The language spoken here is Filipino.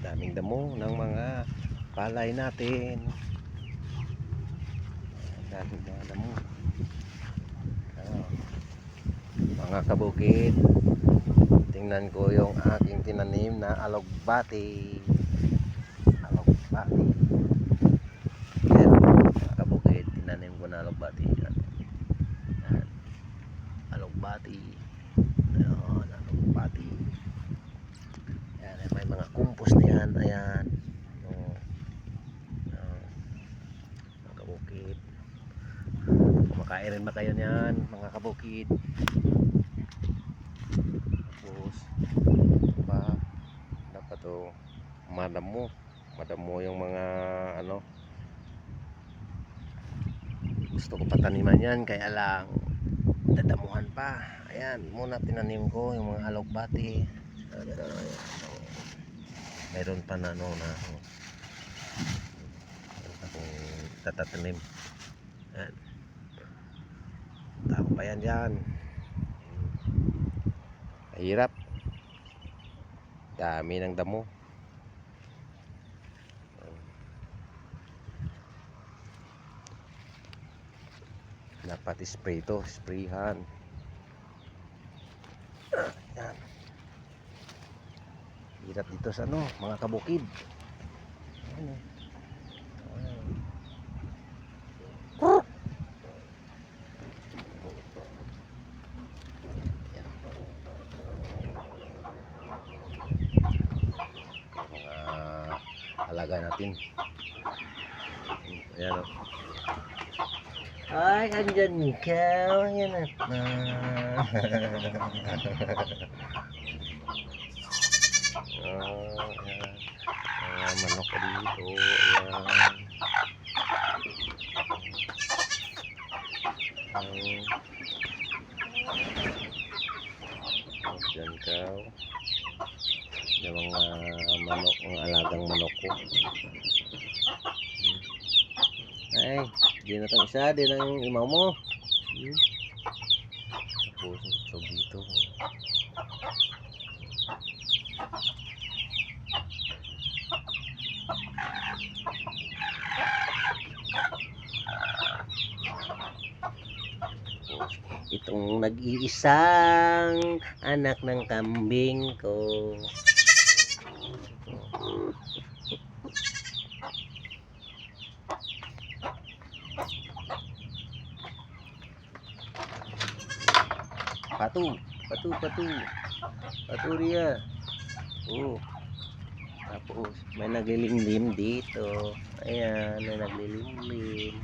Daming damo ng mga palay natin. Daming mga damo. Mga kabukid, tingnan ko yung aking tinanim na alugbati. Yan, mga kabukid, tinanim ko na alugbati. Yan. Alugbati. Ayan, alugbati. Yan, may mga compost na yan. Ayan. Mga kabukid. Kumakain rin ba kayo niyan, mga kabukid? Tapos dapat to madamo yung mga ano, gusto ko pataniman yan, kaya lang dadamuhan pa. Ayan, muna tinanim ko yung mga alugbati. Mayroon pa na meron akong tatatanim. Ayan, tao pa yan dyan. Mahirap, dami ng damo. Dapat spray to, sprayhan. Yan. Hirap dito sa ano, mga kabukid. Ayan. Alaga natin. Ayan o. Ay, andyan ka. Ayan na. Ayan. Manok ka dito. Ayan. Andyan ka. Yung mga manok, mga alagang manok ko. Ay, di na itong isa, di na yung imaw mo. Tapos ito dito. Itong nag-iisang anak ng kambing ko. Patu dia. Tapos may naglilimlim dito. Ayan, may naglilimlim.